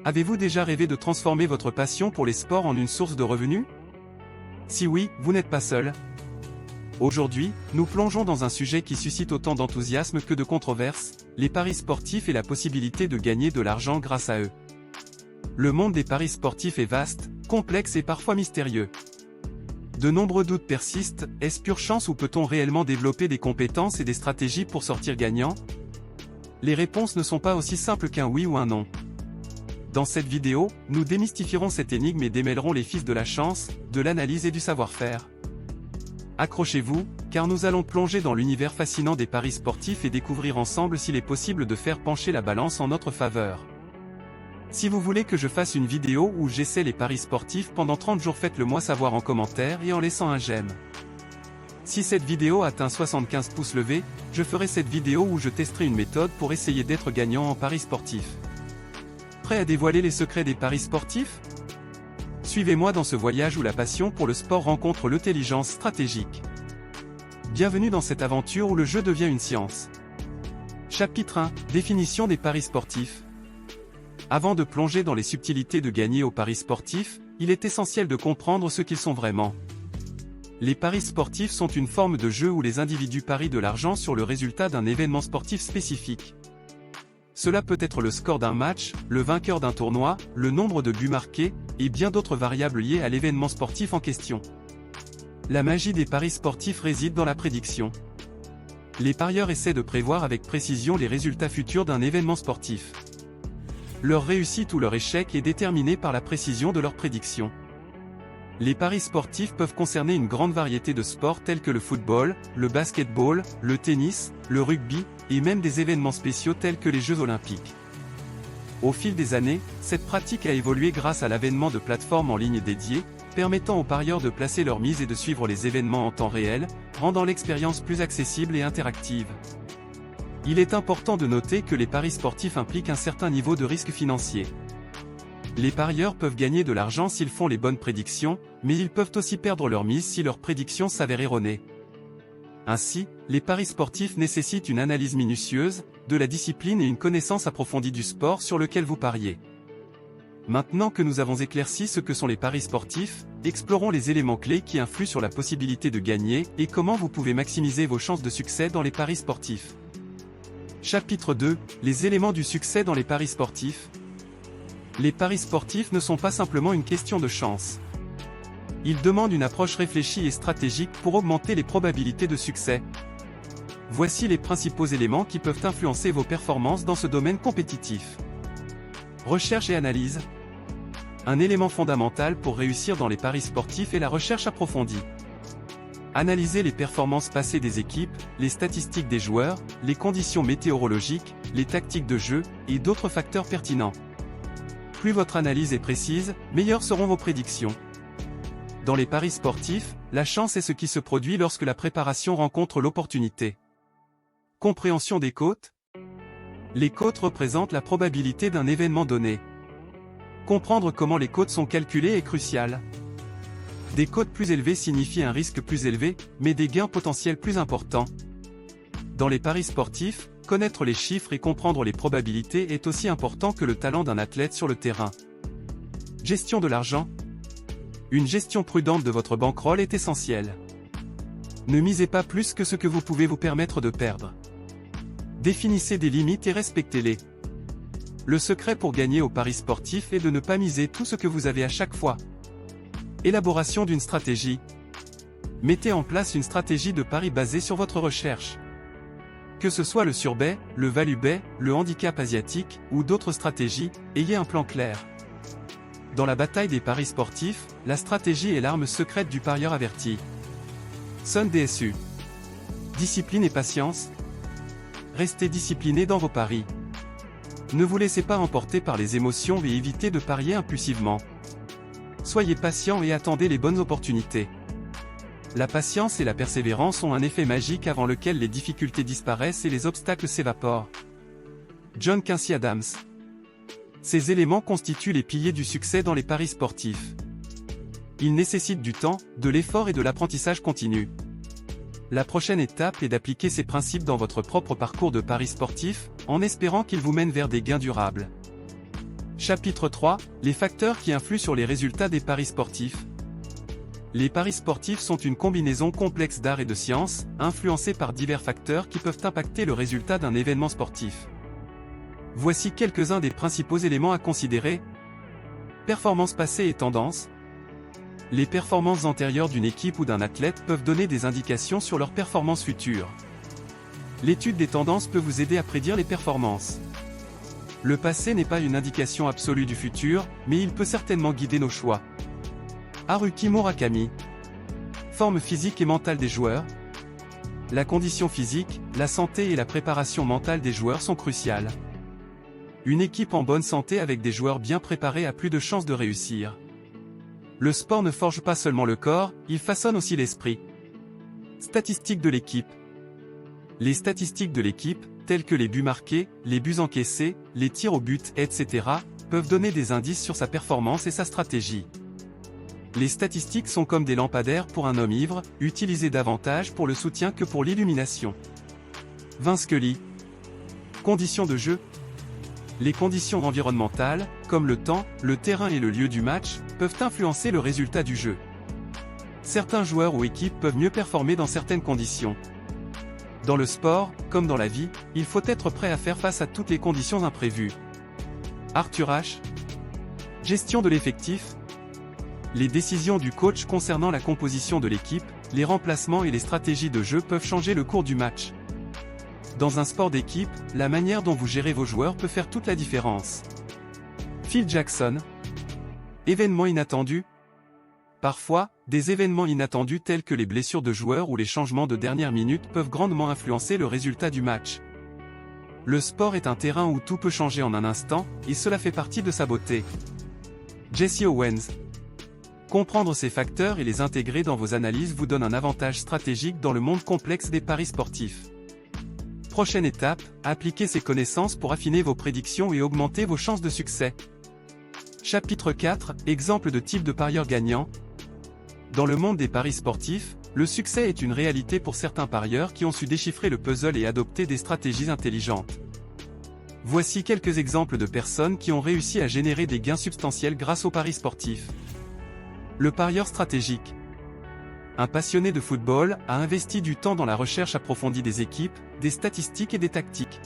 Avez-vous déjà rêvé de transformer votre passion pour les sports en une source de revenus? Si oui, vous n'êtes pas seul. Aujourd'hui, nous plongeons dans un sujet qui suscite autant d'enthousiasme que de controverses, les paris sportifs et la possibilité de gagner de l'argent grâce à eux. Le monde des paris sportifs est vaste, complexe et parfois mystérieux. De nombreux doutes persistent, est-ce pure chance ou peut-on réellement développer des compétences et des stratégies pour sortir gagnant? Les réponses ne sont pas aussi simples qu'un oui ou un non. Dans cette vidéo, nous démystifierons cette énigme et démêlerons les fils de la chance, de l'analyse et du savoir-faire. Accrochez-vous, car nous allons plonger dans l'univers fascinant des paris sportifs et découvrir ensemble s'il est possible de faire pencher la balance en notre faveur. Si vous voulez que je fasse une vidéo où j'essaie les paris sportifs pendant 30 jours, faites-le moi savoir en commentaire et en laissant un j'aime. Si cette vidéo atteint 75 pouces levés, je ferai cette vidéo où je testerai une méthode pour essayer d'être gagnant en paris sportifs. Prêt à dévoiler les secrets des paris sportifs? Suivez-moi dans ce voyage où la passion pour le sport rencontre l'intelligence stratégique. Bienvenue dans cette aventure où le jeu devient une science. Chapitre 1, définition des paris sportifs. Avant de plonger dans les subtilités de gagner aux paris sportifs, il est essentiel de comprendre ce qu'ils sont vraiment. Les paris sportifs sont une forme de jeu où les individus parient de l'argent sur le résultat d'un événement sportif spécifique. Cela peut être le score d'un match, le vainqueur d'un tournoi, le nombre de buts marqués, et bien d'autres variables liées à l'événement sportif en question. La magie des paris sportifs réside dans la prédiction. Les parieurs essaient de prévoir avec précision les résultats futurs d'un événement sportif. Leur réussite ou leur échec est déterminé par la précision de leurs prédictions. Les paris sportifs peuvent concerner une grande variété de sports tels que le football, le basketball, le tennis, le rugby, et même des événements spéciaux tels que les Jeux Olympiques. Au fil des années, cette pratique a évolué grâce à l'avènement de plateformes en ligne dédiées, permettant aux parieurs de placer leurs mises et de suivre les événements en temps réel, rendant l'expérience plus accessible et interactive. Il est important de noter que les paris sportifs impliquent un certain niveau de risque financier. Les parieurs peuvent gagner de l'argent s'ils font les bonnes prédictions, mais ils peuvent aussi perdre leur mise si leurs prédictions s'avèrent erronées. Ainsi, les paris sportifs nécessitent une analyse minutieuse, de la discipline et une connaissance approfondie du sport sur lequel vous pariez. Maintenant que nous avons éclairci ce que sont les paris sportifs, explorons les éléments clés qui influent sur la possibilité de gagner et comment vous pouvez maximiser vos chances de succès dans les paris sportifs. Chapitre 2, les éléments du succès dans les paris sportifs. Les paris sportifs ne sont pas simplement une question de chance. Ils demandent une approche réfléchie et stratégique pour augmenter les probabilités de succès. Voici les principaux éléments qui peuvent influencer vos performances dans ce domaine compétitif. Recherche et analyse. Un élément fondamental pour réussir dans les paris sportifs est la recherche approfondie. Analysez les performances passées des équipes, les statistiques des joueurs, les conditions météorologiques, les tactiques de jeu, et d'autres facteurs pertinents. Plus votre analyse est précise, meilleures seront vos prédictions. Dans les paris sportifs, la chance est ce qui se produit lorsque la préparation rencontre l'opportunité. Compréhension des cotes. Les cotes représentent la probabilité d'un événement donné. Comprendre comment les cotes sont calculées est crucial. Des cotes plus élevées signifient un risque plus élevé, mais des gains potentiels plus importants. Dans les paris sportifs, connaître les chiffres et comprendre les probabilités est aussi important que le talent d'un athlète sur le terrain. Gestion de l'argent. Une gestion prudente de votre bankroll est essentielle. Ne misez pas plus que ce que vous pouvez vous permettre de perdre. Définissez des limites et respectez-les. Le secret pour gagner aux paris sportifs est de ne pas miser tout ce que vous avez à chaque fois. Élaboration d'une stratégie. Mettez en place une stratégie de paris basée sur votre recherche. Que ce soit le surbet, le value bet, le handicap asiatique, ou d'autres stratégies, ayez un plan clair. Dans la bataille des paris sportifs, la stratégie est l'arme secrète du parieur averti. Sun DSU. Discipline et patience. Restez discipliné dans vos paris. Ne vous laissez pas emporter par les émotions et évitez de parier impulsivement. Soyez patient et attendez les bonnes opportunités. La patience et la persévérance ont un effet magique avant lequel les difficultés disparaissent et les obstacles s'évaporent. John Quincy Adams. Ces éléments constituent les piliers du succès dans les paris sportifs. Ils nécessitent du temps, de l'effort et de l'apprentissage continu. La prochaine étape est d'appliquer ces principes dans votre propre parcours de paris sportifs, en espérant qu'ils vous mènent vers des gains durables. Chapitre 3, les facteurs qui influent sur les résultats des paris sportifs. Les paris sportifs sont une combinaison complexe d'art et de science, influencés par divers facteurs qui peuvent impacter le résultat d'un événement sportif. Voici quelques-uns des principaux éléments à considérer. Performances passées et tendances. Les performances antérieures d'une équipe ou d'un athlète peuvent donner des indications sur leurs performances futures. L'étude des tendances peut vous aider à prédire les performances. Le passé n'est pas une indication absolue du futur, mais il peut certainement guider nos choix. Haruki Murakami. Forme physique et mentale des joueurs. La condition physique, la santé et la préparation mentale des joueurs sont cruciales. Une équipe en bonne santé avec des joueurs bien préparés a plus de chances de réussir. Le sport ne forge pas seulement le corps, il façonne aussi l'esprit. Statistiques de l'équipe. Les statistiques de l'équipe, telles que les buts marqués, les buts encaissés, les tirs au but, etc., peuvent donner des indices sur sa performance et sa stratégie. Les statistiques sont comme des lampadaires pour un homme ivre, utilisés davantage pour le soutien que pour l'illumination. Vince Scully. Conditions de jeu. Les conditions environnementales, comme le temps, le terrain et le lieu du match, peuvent influencer le résultat du jeu. Certains joueurs ou équipes peuvent mieux performer dans certaines conditions. Dans le sport, comme dans la vie, il faut être prêt à faire face à toutes les conditions imprévues. Arthur Ashe. Gestion de l'effectif. Les décisions du coach concernant la composition de l'équipe, les remplacements et les stratégies de jeu peuvent changer le cours du match. Dans un sport d'équipe, la manière dont vous gérez vos joueurs peut faire toute la différence. Phil Jackson. Événements inattendus. Parfois, des événements inattendus tels que les blessures de joueurs ou les changements de dernière minute peuvent grandement influencer le résultat du match. Le sport est un terrain où tout peut changer en un instant, et cela fait partie de sa beauté. Jesse Owens. Comprendre ces facteurs et les intégrer dans vos analyses vous donne un avantage stratégique dans le monde complexe des paris sportifs. Prochaine étape, appliquez ces connaissances pour affiner vos prédictions et augmenter vos chances de succès. Chapitre 4, exemple de type de parieur gagnant. Dans le monde des paris sportifs, le succès est une réalité pour certains parieurs qui ont su déchiffrer le puzzle et adopter des stratégies intelligentes. Voici quelques exemples de personnes qui ont réussi à générer des gains substantiels grâce aux paris sportifs. Le parieur stratégique. Un passionné de football a investi du temps dans la recherche approfondie des équipes, des statistiques et des tactiques.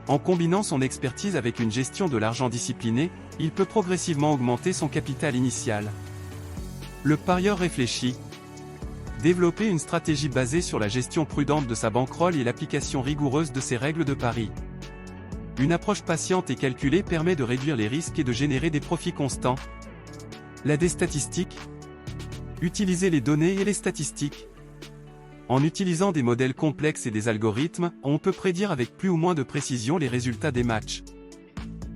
En combinant son expertise avec une gestion de l'argent disciplinée, il peut progressivement augmenter son capital initial. Le parieur réfléchi. Développer une stratégie basée sur la gestion prudente de sa bankroll et l'application rigoureuse de ses règles de pari. Une approche patiente et calculée permet de réduire les risques et de générer des profits constants. La déstatistique. Utiliser les données et les statistiques. En utilisant des modèles complexes et des algorithmes, on peut prédire avec plus ou moins de précision les résultats des matchs.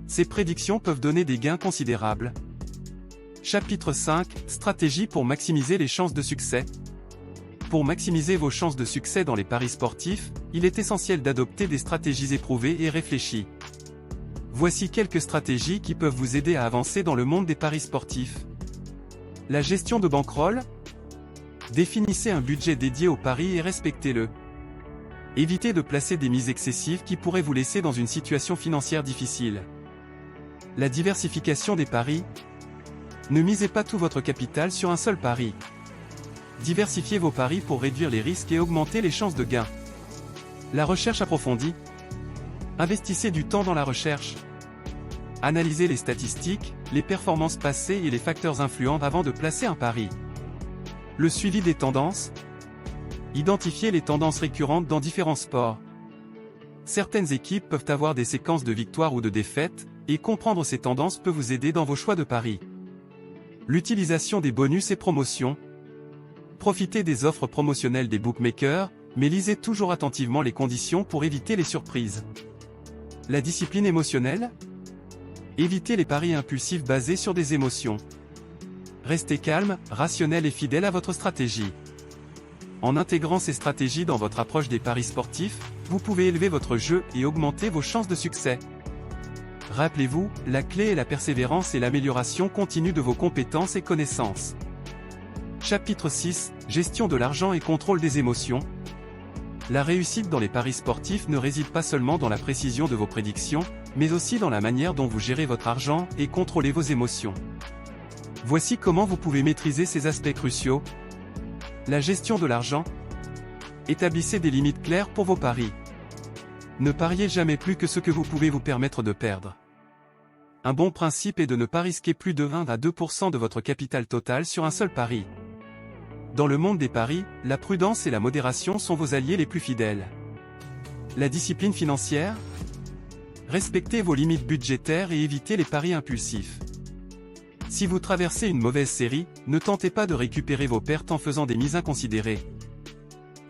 Ces prédictions peuvent donner des gains considérables. Chapitre 5, stratégie pour maximiser les chances de succès. Pour maximiser vos chances de succès dans les paris sportifs, il est essentiel d'adopter des stratégies éprouvées et réfléchies. Voici quelques stratégies qui peuvent vous aider à avancer dans le monde des paris sportifs. La gestion de bankroll. Définissez un budget dédié aux paris et respectez-le. Évitez de placer des mises excessives qui pourraient vous laisser dans une situation financière difficile. La diversification des paris. Ne misez pas tout votre capital sur un seul pari. Diversifiez vos paris pour réduire les risques et augmenter les chances de gain. La recherche approfondie. Investissez du temps dans la recherche. Analysez les statistiques, les performances passées et les facteurs influents avant de placer un pari. Le suivi des tendances. Identifiez les tendances récurrentes dans différents sports. Certaines équipes peuvent avoir des séquences de victoires ou de défaites, et comprendre ces tendances peut vous aider dans vos choix de paris. L'utilisation des bonus et promotions. Profitez des offres promotionnelles des bookmakers, mais lisez toujours attentivement les conditions pour éviter les surprises. La discipline émotionnelle. Évitez les paris impulsifs basés sur des émotions. Restez calme, rationnel et fidèle à votre stratégie. En intégrant ces stratégies dans votre approche des paris sportifs, vous pouvez élever votre jeu et augmenter vos chances de succès. Rappelez-vous, la clé est la persévérance et l'amélioration continue de vos compétences et connaissances. Chapitre 6, gestion de l'argent et contrôle des émotions. La réussite dans les paris sportifs ne réside pas seulement dans la précision de vos prédictions, mais aussi dans la manière dont vous gérez votre argent et contrôlez vos émotions. Voici comment vous pouvez maîtriser ces aspects cruciaux. La gestion de l'argent. Établissez des limites claires pour vos paris. Ne pariez jamais plus que ce que vous pouvez vous permettre de perdre. Un bon principe est de ne pas risquer plus de 1 à 2% de votre capital total sur un seul pari. Dans le monde des paris, la prudence et la modération sont vos alliés les plus fidèles. La discipline financière. Respectez vos limites budgétaires et évitez les paris impulsifs. Si vous traversez une mauvaise série, ne tentez pas de récupérer vos pertes en faisant des mises inconsidérées.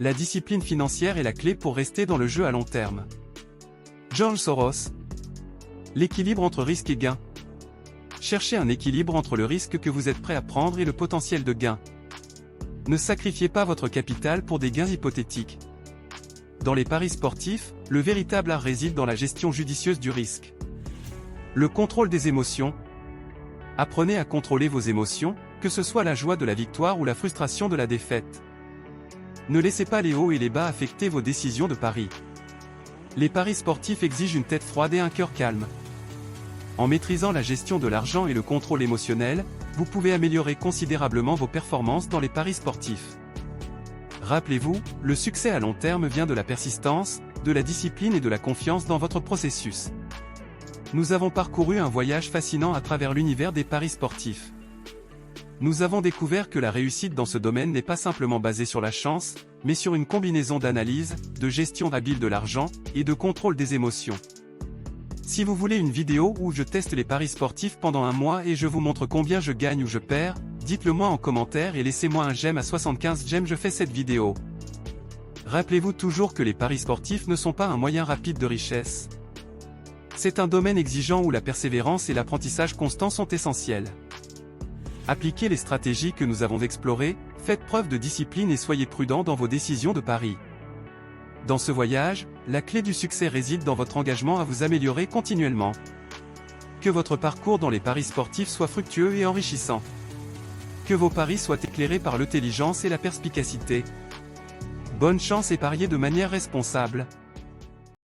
La discipline financière est la clé pour rester dans le jeu à long terme. George Soros. L'équilibre entre risque et gain. Cherchez un équilibre entre le risque que vous êtes prêt à prendre et le potentiel de gain. Ne sacrifiez pas votre capital pour des gains hypothétiques. Dans les paris sportifs, le véritable art réside dans la gestion judicieuse du risque. Le contrôle des émotions. Apprenez à contrôler vos émotions, que ce soit la joie de la victoire ou la frustration de la défaite. Ne laissez pas les hauts et les bas affecter vos décisions de paris. Les paris sportifs exigent une tête froide et un cœur calme. En maîtrisant la gestion de l'argent et le contrôle émotionnel, vous pouvez améliorer considérablement vos performances dans les paris sportifs. Rappelez-vous, le succès à long terme vient de la persistance, de la discipline et de la confiance dans votre processus. Nous avons parcouru un voyage fascinant à travers l'univers des paris sportifs. Nous avons découvert que la réussite dans ce domaine n'est pas simplement basée sur la chance, mais sur une combinaison d'analyse, de gestion habile de l'argent, et de contrôle des émotions. Si vous voulez une vidéo où je teste les paris sportifs pendant un mois et je vous montre combien je gagne ou je perds, dites-le moi en commentaire et laissez-moi un j'aime à 75 j'aime je fais cette vidéo. Rappelez-vous toujours que les paris sportifs ne sont pas un moyen rapide de richesse. C'est un domaine exigeant où la persévérance et l'apprentissage constant sont essentiels. Appliquez les stratégies que nous avons explorées, faites preuve de discipline et soyez prudent dans vos décisions de paris. Dans ce voyage, la clé du succès réside dans votre engagement à vous améliorer continuellement. Que votre parcours dans les paris sportifs soit fructueux et enrichissant. Que vos paris soient éclairés par l'intelligence et la perspicacité. Bonne chance et pariez de manière responsable.